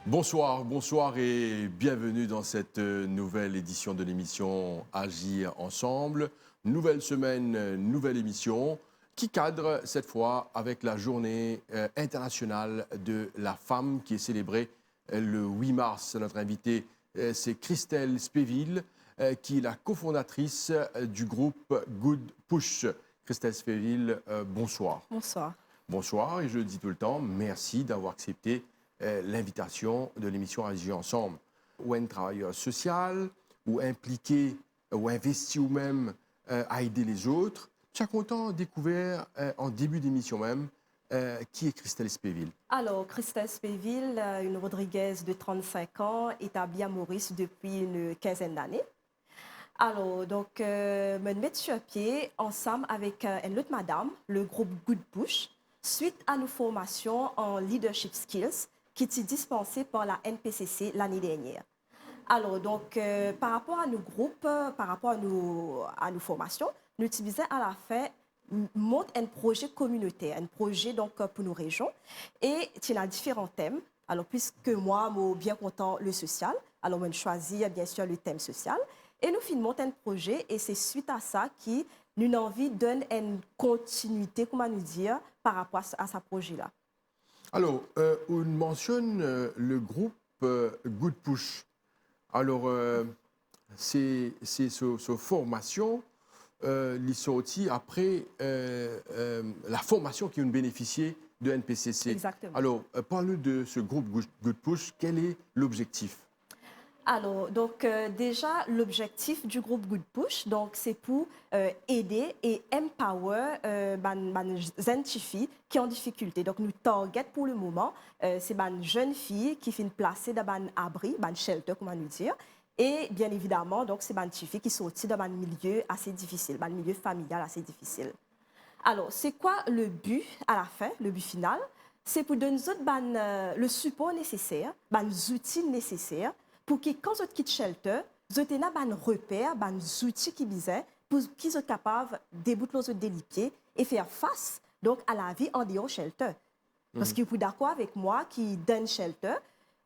Bonsoir, bonsoir et bienvenue dans cette nouvelle édition de l'émission Agir ensemble. Nouvelle semaine, nouvelle émission qui cadre cette fois avec la journée internationale de la femme qui est célébrée le 8 mars. Notre invitée, c'est Christelle Spéville, qui est la cofondatrice du groupe Good Push. Christelle Spéville, bonsoir. Bonsoir. Bonsoir et je le dis tout le temps, merci d'avoir accepté l'invitation de l'émission Agir ensemble. Ou un travailleur social, ou impliqué, ou investi ou même à aider les autres. Tu as content découvert en début d'émission même qui est Christelle Spéville. Alors, Christelle Spéville, une Rodriguez de 35 ans, établie à Maurice depuis une quinzaine d'années. Alors, donc, me mettre sur pied ensemble avec une autre madame, le groupe Good Push, suite à nos formations en leadership skills qui étaient dispensées par la NPCC l'année dernière. Alors, donc, par rapport à nos groupes, par rapport à nos formations, nous utilisons à la fin monte un projet communautaire, un projet donc pour nos régions. Et il y a différents thèmes. Alors, puisque moi, je suis bien content le social, alors on choisit bien sûr le thème social. Et nous filmons un projet et c'est suite à ça qui nous envie donne une continuité, comment nous dire, par rapport à ce projet-là. Alors, on mentionne le groupe Good Push. Alors, c'est ce formation, l'ISOTI, après la formation qui ont bénéficié de NPCC. Exactement. Alors, parle-nous de ce groupe Good Push. Quel est l'objectif? Alors, donc déjà, l'objectif du groupe Good Push, donc c'est pour aider et empower les filles qui ont en difficulté. Donc, nous target pour le moment, c'est les jeunes filles qui finissent placées dans un abri, un shelter, comment nous dire. Et bien évidemment, donc c'est les filles qui sont sorties dans un milieu assez difficile, un milieu familial assez difficile. Alors, c'est quoi le but à la fin, le but final? C'est pour donner le support nécessaire, les outils nécessaires pour que quand ils quittent shelter, ils aient un repère, des outils qui bisaient pour qu'ils soient capables de débouter des pieds et faire face donc à la vie en dehors shelter. Parce que vous êtes d'accord avec moi qui donne shelter,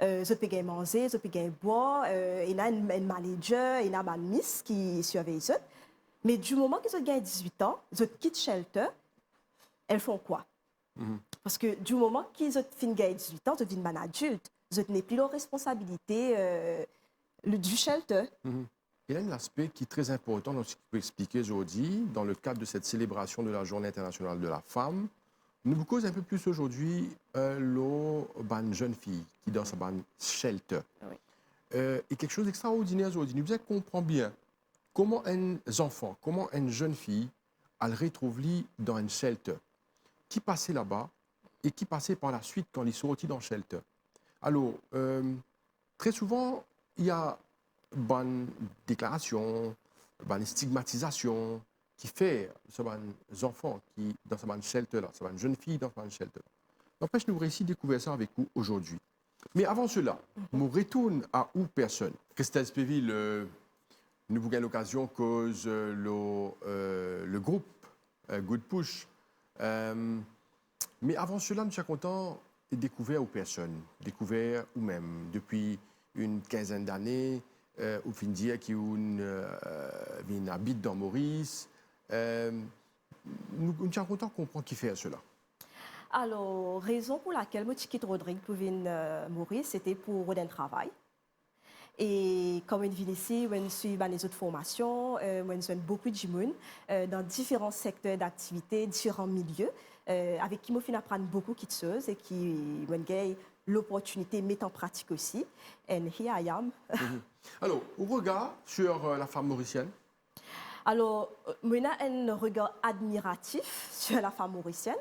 ils peuvent manger, ils peuvent boire, il y a un manager, il y a un miss qui surveille eux. Mais du moment qu'ils ont 18 ans, ils quittent shelter, elles font quoi? Parce que du moment qu'ils ont fini 18 ans, ils deviennent un adulte. Ils n'ont plus leur responsabilité du shelter. Il y a un aspect qui est très important dans ce que vous expliquer aujourd'hui, dans le cadre de cette célébration de la Journée internationale de la femme. Nous vous cause un peu plus aujourd'hui les jeunes filles qui dans ce shelter. Oui. Et quelque chose d'extraordinaire aujourd'hui. Nous vous comprend bien comment un enfant, comment une jeune fille, elle retrouve dans un shelter, qui passait là-bas et qui passait par la suite quand ils sont sortis dans le shelter. Alors, très souvent, il y a une déclaration, une stigmatisation qui fait ce enfants qui dans ce shelter-là, ce jeune fille dans ce shelter. N'empêche, nous réussissons à découvrir ça avec vous aujourd'hui. Mais avant cela, nous retournons à où personne. Christelle Spéville, nous avons l'occasion cause le groupe Good Push. Mais avant cela, nous sommes contents de découvrir aux personnes, découvrir ou-même depuis une quinzaine d'années, ou fin dire qui habite dans Maurice. Nous sommes contents de comprendre qui fait cela. Alors, raison pour laquelle je quitte Rodrigue pour venir Maurice, c'était pour un travail. Et comme je viens ici, je suis dans les autres formations, je suis beaucoup de gens dans différents secteurs d'activité, différents milieux, avec qui je finis apprendre beaucoup de choses et qui me l'opportunité de mettre en pratique aussi. And here I am. Alors, au regard sur la femme mauricienne? Alors, moi, j'ai un regard admiratif sur la femme mauricienne,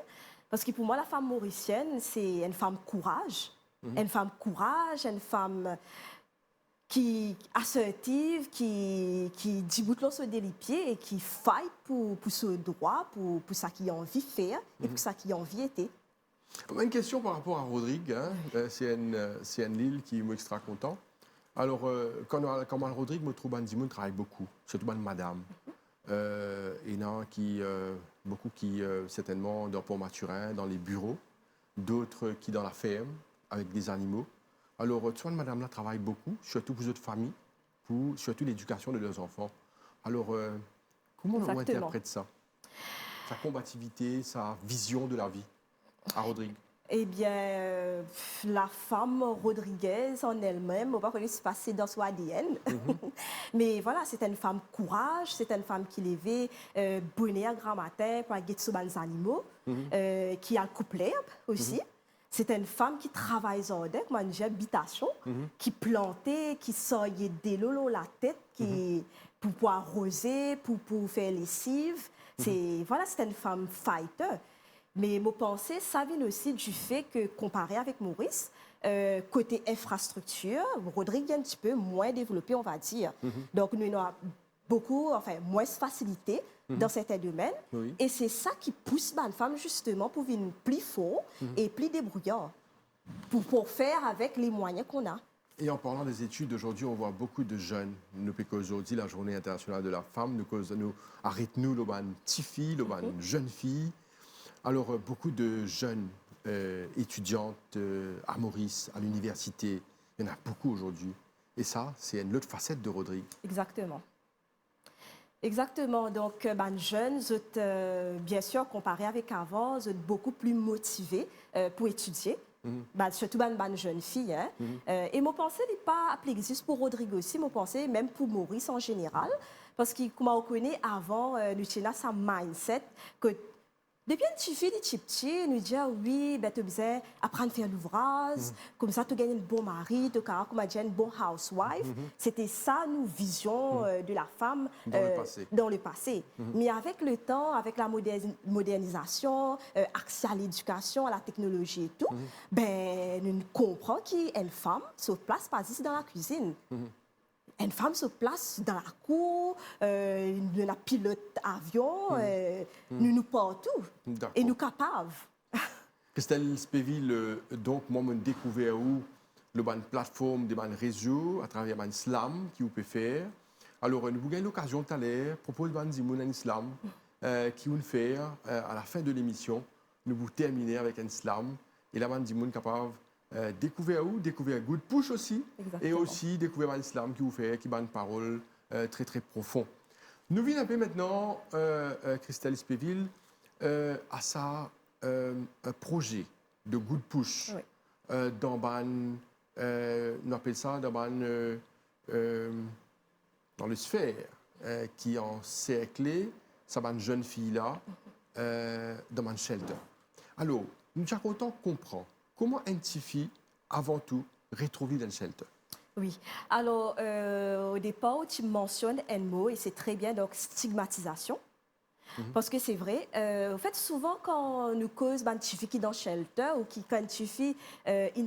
parce que pour moi, la femme mauricienne, c'est une femme courage, une femme qui est assertive, qui dit bout sur des pieds et qui fight pour ce droit, pour ça qu'il a envie de faire et pour ça qu'il a envie d'être. Une question par rapport à Rodrigue. Hein? C'est une île qui m'extra content. Alors, quand Rodrigue me trouve un travaille beaucoup, surtout une madame. Il y en a beaucoup qui, certainement, dans Pont-Maturin, dans les bureaux, d'autres qui dans la ferme, avec des animaux. Alors, toi, madame, là, travaille beaucoup, surtout pour votre famille, pour surtout l'éducation de leurs enfants. Alors, comment on Exactement. interprète ça? Sa combativité, sa vision de la vie à Rodrigue. Eh bien, la femme Rodriguez en elle-même, on va pas se passer dans son ADN. Mais voilà, c'est une femme courage, c'est une femme qui levait bonheur grand matin pour aller sur les animaux, qui a le couple l'herbe aussi. C'est une femme qui travaille en deck, manger habitation, qui plantait, qui sortait des lolos la tête, qui pour pouvoir arroser, pour faire lessive. Voilà, c'est une femme fighter. Mais mon pensée, ça vient aussi du fait que, comparé avec Maurice, côté infrastructure, Rodrigue est un petit peu moins développé, on va dire. Donc, nous avons beaucoup, enfin, moins de facilité dans certains domaines. Oui. Et c'est ça qui pousse les femmes, justement, pour venir plus fort et plus débrouillard, pour faire avec les moyens qu'on a. Et en parlant des études, aujourd'hui, on voit beaucoup de jeunes. Nous, aujourd'hui, la Journée internationale de la femme, nous arrête-nous, le ban petite fille, le ban jeune fille. Alors, beaucoup de jeunes étudiantes à Maurice, à l'université, il y en a beaucoup aujourd'hui. Et ça, c'est une autre facette de Rodrigue. Exactement. Exactement. Donc, ben, jeunes, bien sûr, comparé avec avant, vous êtes beaucoup plus motivés pour étudier. Ben, surtout ben, jeunes filles. Hein. Et mon pensée n'est pas appelée juste pour Rodrigue aussi, mon pensée même pour Maurice en général. Parce que, comme on connaît avant, nous avons sa mindset que depuis un petit fille, des petits, nous dit oui, ben, tu as besoin d'apprendre à faire l'ouvrage, comme ça tu gagnes un bon mari, tu as un bon housewife. C'était ça, nous, vision de la femme Dans le passé. Mais avec le temps, avec la modernisation, accès à l'éducation, à la technologie et tout, ben, nous comprenons qu'une femme se place pas ici dans la cuisine. Une femme se place dans la cour, la pilote avion, nous partout. Et nous capables. Christelle Spéville, donc, moi, j'ai découvert où le ban plateforme, des ban réseaux, à travers ban slam, qui vous peut faire. Alors, nous avons eu l'occasion tout à l'heure, propose ban Zimoun un slam, qui vous faire à la fin de l'émission. Nous vous terminer avec un slam. Et là, ban Zimoun capable découvrir Good Push aussi. Exactement. Et aussi découvrir l'islam qui vous fait, qui a une parole très très profond. Nous venons un peu maintenant, Christelle Spéville, à sa projet de Good Push dans on appelle ça dans le sphère qui encerclé sa jeune fille là dans un shelter. Alors, nous sommes contents de comprendre. Comment une petite fille, avant tout, retrouve dans le shelter? Oui. Alors, au départ, tu mentionnes un mot, et c'est très bien, donc stigmatisation. Parce que c'est vrai, en fait, souvent, quand nous cause une petite fille qui est dans le shelter, ou quand une petite fille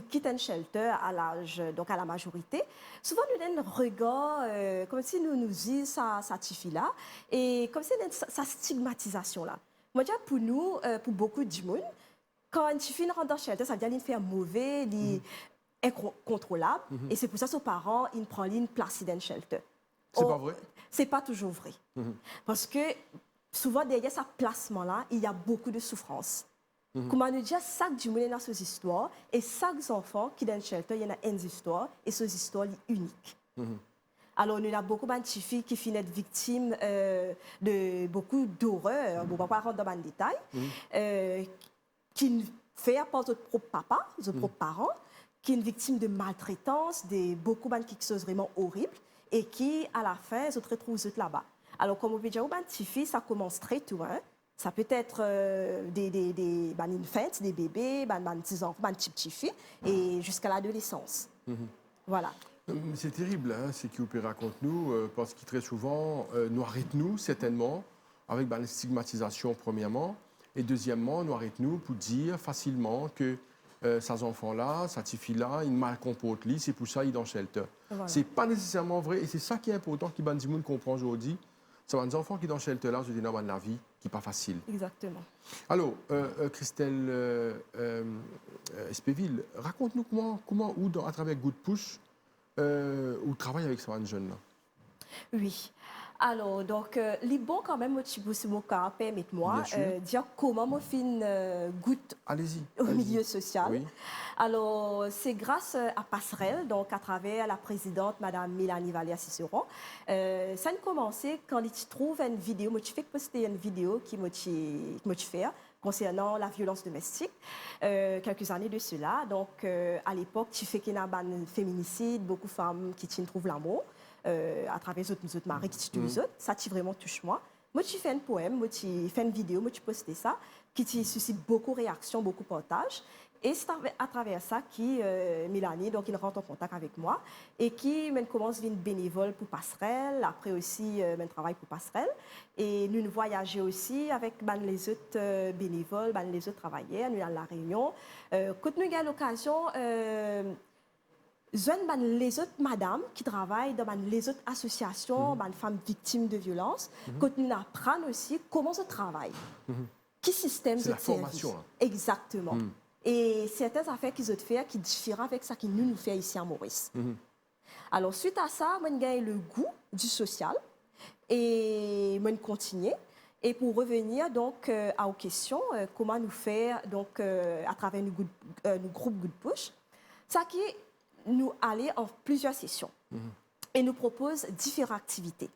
quitte un shelter à l'âge, donc à la majorité, souvent, nous avons un regard, comme si nous disons sa petite fille-là, et comme si nous avons sa stigmatisation-là. Moi, déjà, pour nous, pour beaucoup de monde, quand une fille rentre dans le shelter, ça veut dire qu'elle fait un mauvais, incontrôlable. Et c'est pour ça que ses parents, ils prennent une place dans le shelter. C'est pas vrai? C'est pas toujours vrai. Parce que souvent, derrière ce placement-là, il y a beaucoup de souffrance. Comme on nous dit, chaque jumelé dans ces histoires, et chaque enfant qui est dans le shelter, il y en a une histoire, et ces histoires sont uniques. Alors, nous avons beaucoup de petites filles qui finissent victimes de beaucoup d'horreurs. On ne va pas rentrer dans les détails. Qui fait par notre propre papa, notre propre parents, qui est une victime de maltraitance, de beaucoup de choses vraiment horribles, et qui, à la fin, se retrouvent là-bas. Alors, comme on peut dire, une petite fille, ça commence très tôt. Hein? Ça peut être des infants, des bébés, des petits enfants, des petites filles, et jusqu'à l'adolescence. Voilà. C'est terrible, hein, ce que vous racontez-nous, parce que très souvent, nous arrête-nous, certainement, avec la stigmatisation, premièrement, et deuxièmement, nous arrête-nous pour dire facilement que ces enfants-là, cette fille-là, ils mal comportent, c'est pour ça qu'ils sont dans le shelter. Voilà. Ce n'est pas nécessairement vrai, et c'est ça qui est important, que Bandimoun comprend aujourd'hui. C'est des enfants qui sont dans le shelter là, je dis dans la vie, qui n'est pas facile. Exactement. Alors, Christelle Spéville, raconte-nous comment à travers Good Push, vous travaillez avec ces jeunes-là. Oui. Alors, donc, les bons quand même, si vous permettez-moi, Bien sûr. dire comment moi fin goûte Allez-y. au allez-y. milieu social. Oui. Alors, c'est grâce à Passerelle, donc à travers la présidente, Madame Mélanie Vallia-Cicéron. Ça a commencé quand tu trouves une vidéo, moi tu fais poster une vidéo qui m'a fait concernant la violence domestique, quelques années de cela. Donc, à l'époque, tu fais qu'il y a un féminicide, beaucoup de femmes qui trouvent l'amour à travers les autres maris qui tuent les autres. Ça, tu vraiment touche moi. Moi, tu fais un poème, moi, tu fais une vidéo, moi, tu postes ça, qui suscite beaucoup de réactions, beaucoup de partages. Et c'est à travers ça que Mélanie, donc, il rentre en contact avec moi et qui commence à être bénévole pour Passerelle. Après aussi, je travaille pour Passerelle. Et nous voyageons aussi avec les autres bénévoles, les autres travailleurs. Nous allons à La Réunion. Quand nous avons l'occasion, les autres madames qui travaillent dans les autres associations, les femmes victimes de violences, quand nous apprenons aussi comment ça travaille. Quel système C'est de la formation. Là. Exactement. Et certaines affaires qu'ils ont fait qui diffèrent avec ça que nous faisons ici à Maurice. Alors, suite à ça, moi, j'ai le goût du social et moi, continue. Et pour revenir donc aux questions, comment nous faire donc à travers nos groupes Good Push, ça qui nous aller en plusieurs sessions et nous propose différentes activités.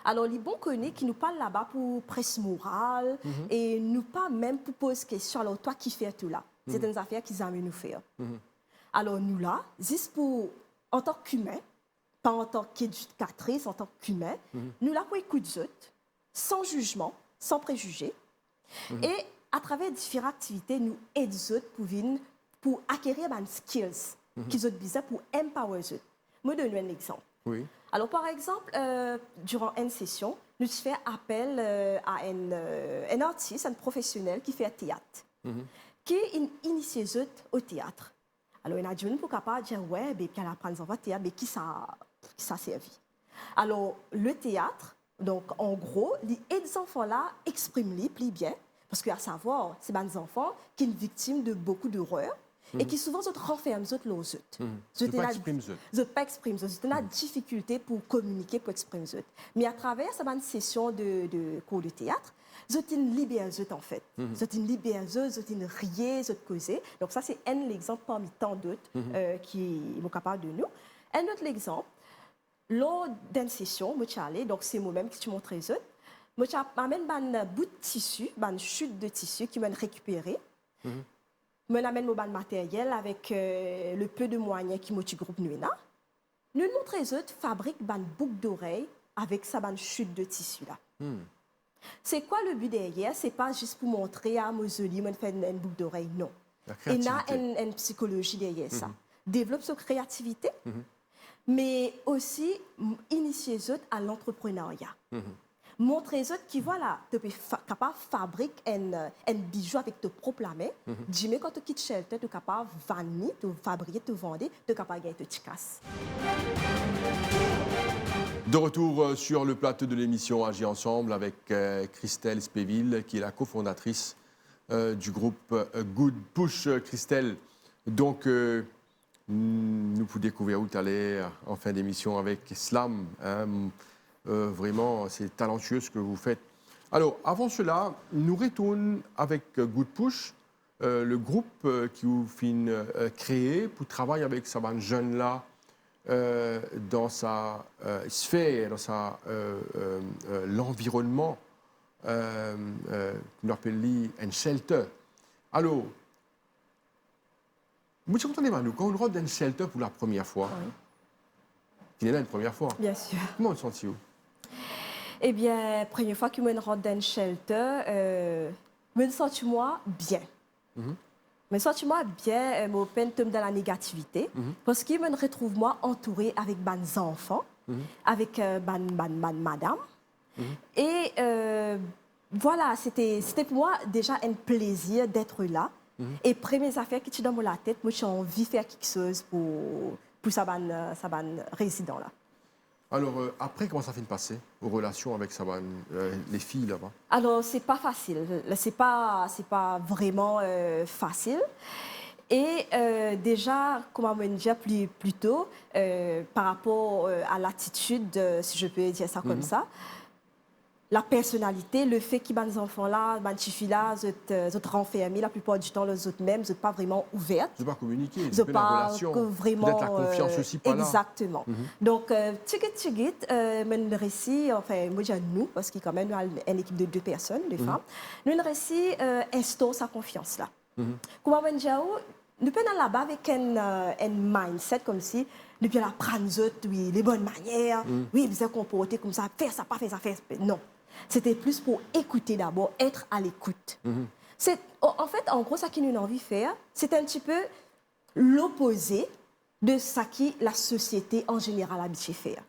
Alors, les bons connaissent qui nous parlent là-bas pour presse morale et nous pas même pour poser question. Alors, toi qui fais tout là, c'est une affaire qu'ils amènent nous faire. Alors, nous là, juste pour, en tant qu'humain, pas en tant qu'éducatrice, en tant qu'humain, nous là pour écouter sans jugement, sans préjugés. Et à travers différentes activités, nous aidons pour acquérir des skills qu'ils ont besoin pour empower eux. Je donne un exemple. Oui. Alors, par exemple, durant une session, nous faisons appel à un artiste, un professionnel qui fait théâtre, qui initie au théâtre. Alors, il a dit, pour capable de dire, ouais, puis elle apprend au théâtre, mais qui ça servi. Alors, le théâtre, donc, en gros, les enfants-là expriment plus bien, parce qu'à savoir, c'est des enfants qui sont victimes de beaucoup d'horreurs, et qui souvent se renferment les autres. Ils ne expriment pas exprimer. C'est une difficulté pour communiquer, pour exprimer. Mais à travers cette session de cours de théâtre, c'est une libéreuse en fait. C'est une libéreuse, c'est une riez, c'est causer. Donc ça, c'est un exemple parmi tant d'autres qui sont capables de nous. Un autre exemple, lors d'une session, donc c'est moi-même qui te montre les autres, je m'amène un bout de tissu, une chute de tissu qui m'a récupéré. Je m'amène mon matériel avec le peu de moyens qui motivent le groupe Nuena. Nous montrons les autres fabriquent une boucle d'oreille avec sa chute de tissu là. C'est quoi le but derrière? C'est pas juste pour montrer à Mosoli, on fait une boucle d'oreille, non. Il y a une psychologie derrière ça. Développe sa créativité, mais aussi initier les autres à l'entrepreneuriat. Montrer les autres qui voilà, tu es capable de fabriquer un bijou avec tes propres mains. Dis-moi quand tu quittes shelter, tu es capable de vendre, de fabriquer, de vendre, tu es capable de gagner tes casse. De retour sur le plateau de l'émission Agir ensemble avec Christelle Spéville, qui est la cofondatrice du groupe Good Push. Christelle, donc nous pouvons découvrir où tu allais en fin d'émission avec Slam. Vraiment, c'est talentueux ce que vous faites. Alors, avant cela, nous retournons avec Good Push, le groupe qui vous fin créé pour travailler avec ces jeunes-là dans sa sphère, dans l'environnement, qu'on appelle un shelter. Alors, vous entendez nous quand on rentre dans un shelter pour la première fois, qui est là une première fois. Bien sûr. Comment vous sentez-vous? Eh bien, la première fois que je rentre dans un shelter, je me sens moi bien. Je me sens moi bien, je peine dans la négativité, parce que je me retrouve moi entourée avec des enfants, avec madame. Et voilà, c'était pour moi déjà un plaisir d'être là. Et premières affaires qui sont dans la tête, moi j'ai envie de faire quelque chose pour ça résident là. Alors, après, comment ça fait de passer aux relations avec les filles là-bas? Alors, c'est pas facile. C'est pas vraiment facile. Et déjà, comme on dit plus tôt, par rapport à l'attitude, si je peux dire ça comme ça, la personnalité, le fait qu'ils les enfants là, les filles là, ils renfermés la plupart du temps, les autres même, ils sont pas vraiment ouvertes. Je ne pas communiquer, Ils c'est la pas relation. vraiment. Peut-être la confiance aussi pas là. Exactement. Donc, tigit, mon récit, enfin, moi j'ai nous, parce qu'il y a quand même une équipe de 2 personnes, 2 femmes, nous récit instaure sa confiance là. Comment on dit, nous venons là-bas avec un mindset comme si nous venons apprendre oui, les bonnes manières, oui, vous êtes comporter comme ça, faire ça, pas faire ça, faire ça. Non. C'était plus pour écouter d'abord, être à l'écoute. En fait, en gros, ce qu'il nous a envie de faire, c'est un petit peu l'opposé de ce que la société en général a habitué faire.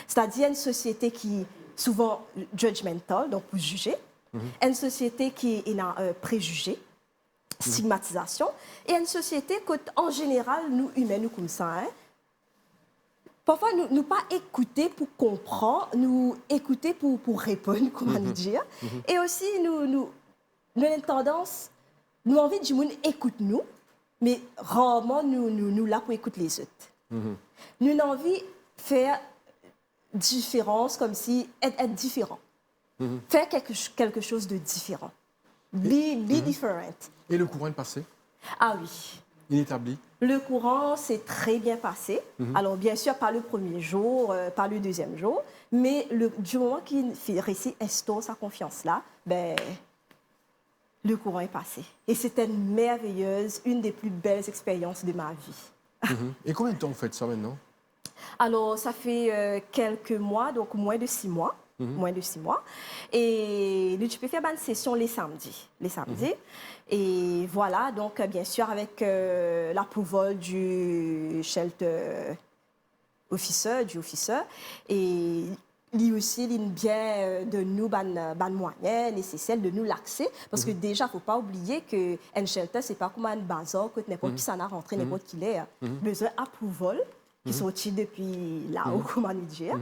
C'est-à-dire une société qui est souvent judgmental, donc pour juger, une société qui est dans préjugés, stigmatisation, et une société qu'en général, nous humains, nous comme ça, hein, parfois, nous pas écouter pour comprendre, nous écouter pour répondre, comment nous dire. Et aussi, nous avons une tendance, nous avons envie du monde écoute-nous, mais rarement nous là pour écouter les autres. Nous avons envie de faire différence, comme si être différent. Faire quelque chose de différent. Be different. Et le courant est passé? Ah oui. Inétabli? Le courant s'est très bien passé. Alors, bien sûr, pas le premier jour, pas le deuxième jour, mais du moment qu'il réussit à instaurer sa confiance-là, ben, le courant est passé. Et c'était une merveilleuse, une des plus belles expériences de ma vie. Et combien de temps vous faites ça maintenant? Alors, ça fait quelques mois, donc moins de 6 mois. Moins de 6 mois. Et tu peux faire une session les samedis. Et voilà, donc bien sûr avec l'approval du shelter officer, et lui aussi, il bien de nous ban moyens nécessaires de nous l'accès, parce que déjà, il ne faut pas oublier que un shelter, ce n'est pas comme un bazar que n'importe qui s'en a rentré, n'importe qui l'est. Besoin d'approval qui sont sortis depuis là-haut, comment nous dire.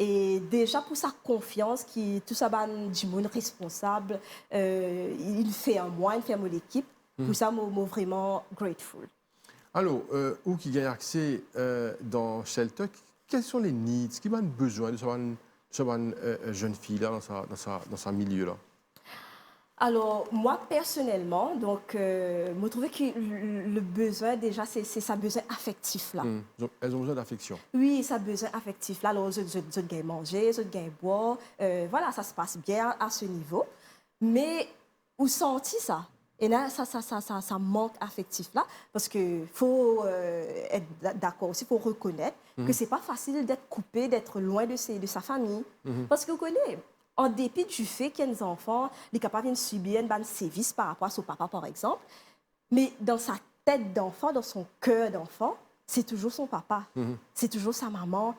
Et déjà, pour sa confiance, tout ça, du monde responsable, il fait en moi, il fait à mon équipe. Pour ça, je suis vraiment grateful. Alors, où qui gagne accès dans Shelter, quels sont les needs, qui ont besoin de cette jeune fille là, dans sa milieu là? Alors, moi, personnellement, donc, je trouve que le besoin, déjà, c'est sa besoin affectif, là. Elles ont besoin d'affection. Oui, ça besoin affectif, là. Alors, je gagne manger, je gagne boire. Voilà, ça se passe bien à ce niveau. Mais, où senti ça? Et là, ça manque affectif, là. Parce qu'il faut être d'accord aussi, il faut reconnaître que ce n'est pas facile d'être coupé, d'être loin de sa famille. Parce que vous connaissez... En dépit du fait qu'il y a des enfants, les capables de subir un sévice par rapport à son papa, par exemple, mais dans sa tête d'enfant, dans son cœur d'enfant, c'est toujours son papa, c'est toujours sa maman,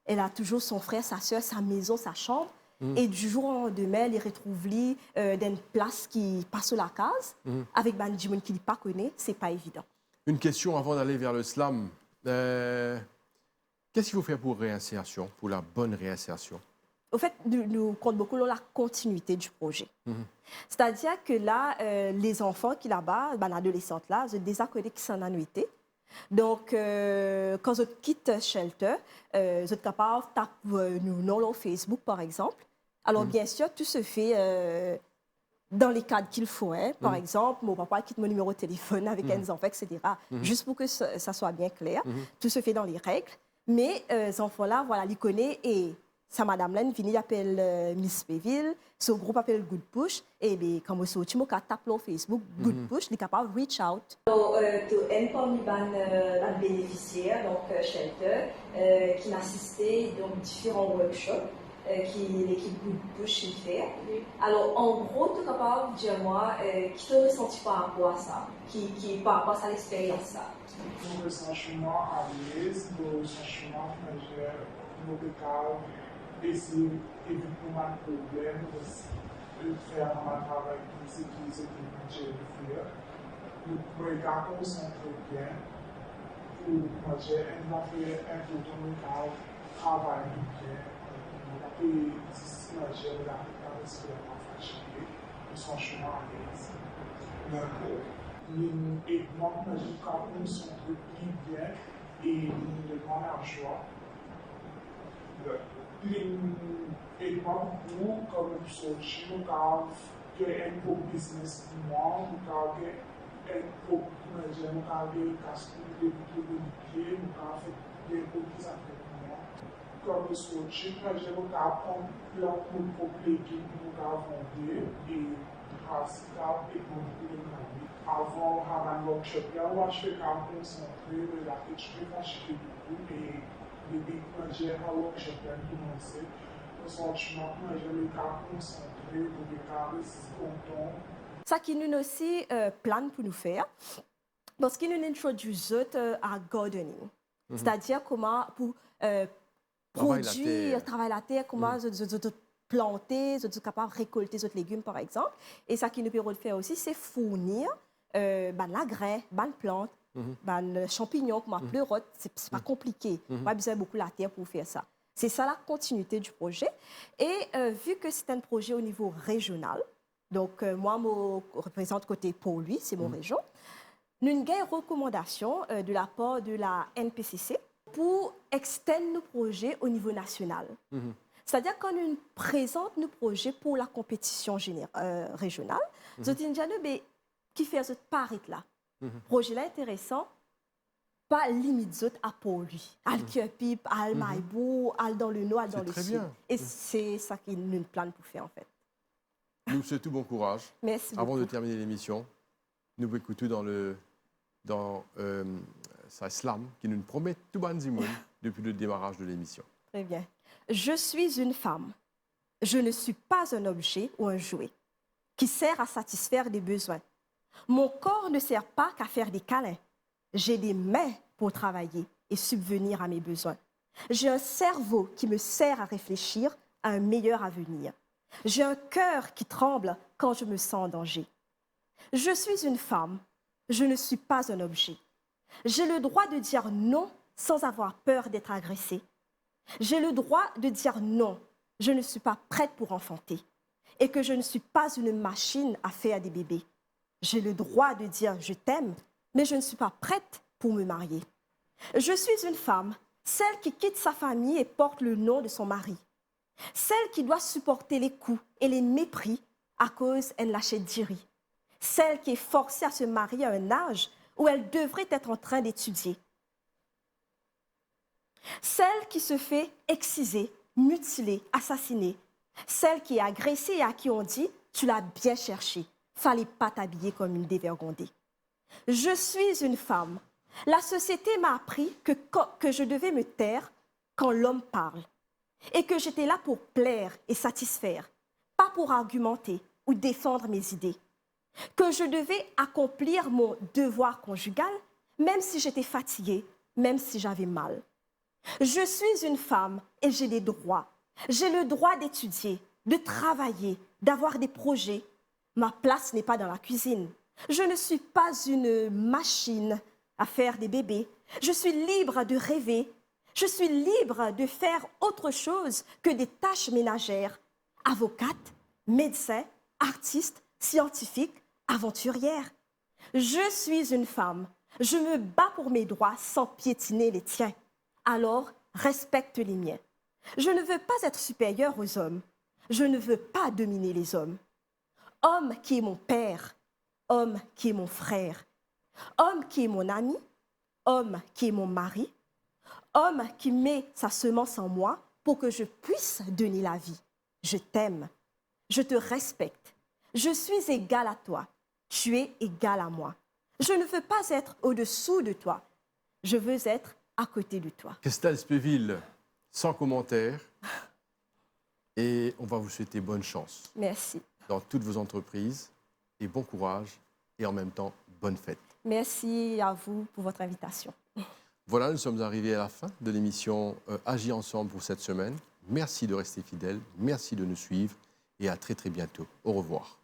elle a toujours son frère, sa soeur, sa maison, sa chambre. Et du jour au lendemain, il retrouve dans une place qui passe sur la case, avec des gens qui ne pas connaît, ce n'est pas évident. Une question avant d'aller vers le slam. Qu'est-ce qu'il faut faire pour réinsertion, pour la bonne réinsertion? Au fait, nous comptons beaucoup sur la continuité du projet. C'est-à-dire que là, les enfants qui là-bas, l'adolescente là, ils ont déjà connu qui sont en annuité. Donc, quand ils quittent Shelter, ils sont capables de taper nous nom sur Facebook, par exemple. Alors, bien sûr, tout se fait dans les cadres qu'il faut. Hein. Par exemple, mon papa quitte mon numéro de téléphone avec un enfant, etc. Juste pour que ça soit bien clair. Tout se fait dans les règles. Mais ces enfants-là, voilà, ils connaissent et... Sa madame-là, elle appelle Miss Péville, ce groupe appelle Good Push, et bien, quand je suis au tape sur Facebook, Good Push, il est capable de reach out. Donc, un parmi les bénéficiaires, donc Shelter, qui a assisté à différents workshops qui l'équipe Good Push fait. Alors, en gros, tu es capable de dire moi, qui te ressenti par rapport à ça, par rapport à l'expérience ça? Me sentiment à l'aise, me sentiment local. Essayer d'éviter un problème, de faire un travail pour sécuriser le budget de faire. Nous regardons concentrer bien pour manger un photo local, travailler bien. On a pu manger la expérience fâchée, nous sommes chemin à l'aise. Et moi, nous sommes bien et nous devons la joie. Et moi, beaucoup, comme je suis, je un peu business pour moi, je un peu, je casque de pied, je fais des petits affaires pour moi. Comme je suis, je apprendre plein de problèmes pour vendre et grâce à et pour le avant un workshop, je fais un concentré de la je vais acheter beaucoup et j'ai un workshop qui a commencé. Franchement, je me concentré pour les carrés contents. Ça qui nous aussi plan pour nous faire, parce qu'il nous introduit à gardening, c'est-à-dire comment pour produire, travailler la terre, comment planter, être capable de récolter des légumes par exemple. Et ça qui nous permet de faire aussi, c'est fournir la graine, la plante, les champignons, comme la pleurote. C'est pas compliqué. On a besoin beaucoup de la terre pour faire ça. C'est ça la continuité du projet. Et vu que c'est un projet au niveau régional, donc moi, je représente côté Port-Louis, c'est mon région, nous avons une recommandation de la part de la NPCC pour extendre nos projets au niveau national. C'est-à-dire qu'on nous présente nos projets pour la compétition régionale. Nous avons dit, qui fait ce pari là. Projet là intéressant, pas limite à Port-Louis. Al Kieupip, Al Maïbou, Al dans le nord, Al dans le sud. Bien. Et c'est ça qu'il nous plane pour faire en fait. Nous souhaitons tout bon courage. Merci Avant beaucoup. de terminer l'émission, nous écoutons dans sa slam qui nous promet tout bon zimoun depuis le démarrage de l'émission. Très bien. Je suis une femme. Je ne suis pas un objet ou un jouet qui sert à satisfaire des besoins. Mon corps ne sert pas qu'à faire des câlins. J'ai des mains pour travailler et subvenir à mes besoins. J'ai un cerveau qui me sert à réfléchir à un meilleur avenir. J'ai un cœur qui tremble quand je me sens en danger. Je suis une femme. Je ne suis pas un objet. J'ai le droit de dire non sans avoir peur d'être agressée. J'ai le droit de dire non, je ne suis pas prête pour enfanter et que je ne suis pas une machine à faire des bébés. J'ai le droit de dire je t'aime, mais je ne suis pas prête pour me marier. Je suis une femme, celle qui quitte sa famille et porte le nom de son mari. Celle qui doit supporter les coups et les mépris à cause qu'elle l'achète d'Iri. Celle qui est forcée à se marier à un âge où elle devrait être en train d'étudier. Celle qui se fait exciser, mutiler, assassiner. Celle qui est agressée et à qui on dit « tu l'as bien cherché, fallait pas t'habiller comme une dévergondée ». Je suis une femme. La société m'a appris que je devais me taire quand l'homme parle et que j'étais là pour plaire et satisfaire, pas pour argumenter ou défendre mes idées. Que je devais accomplir mon devoir conjugal même si j'étais fatiguée, même si j'avais mal. Je suis une femme et j'ai des droits. J'ai le droit d'étudier, de travailler, d'avoir des projets. Ma place n'est pas dans la cuisine. Je ne suis pas une machine à faire des bébés. Je suis libre de rêver. Je suis libre de faire autre chose que des tâches ménagères. Avocate, médecin, artiste, scientifique, aventurière. Je suis une femme. Je me bats pour mes droits sans piétiner les tiens. Alors, respecte les miens. Je ne veux pas être supérieure aux hommes. Je ne veux pas dominer les hommes. Homme qui est mon père, homme qui est mon frère, homme qui est mon ami, homme qui est mon mari, homme qui met sa semence en moi pour que je puisse donner la vie. Je t'aime, je te respecte, je suis égale à toi, tu es égal à moi. Je ne veux pas être au-dessous de toi, je veux être à côté de toi. Christelle Spéville, sans commentaire. Et on va vous souhaiter bonne chance. Merci. Dans toutes vos entreprises. Et bon courage. Et en même temps, bonne fête. Merci à vous pour votre invitation. Voilà, nous sommes arrivés à la fin de l'émission Agis ensemble pour cette semaine. Merci de rester fidèles. Merci de nous suivre. Et à très très bientôt. Au revoir.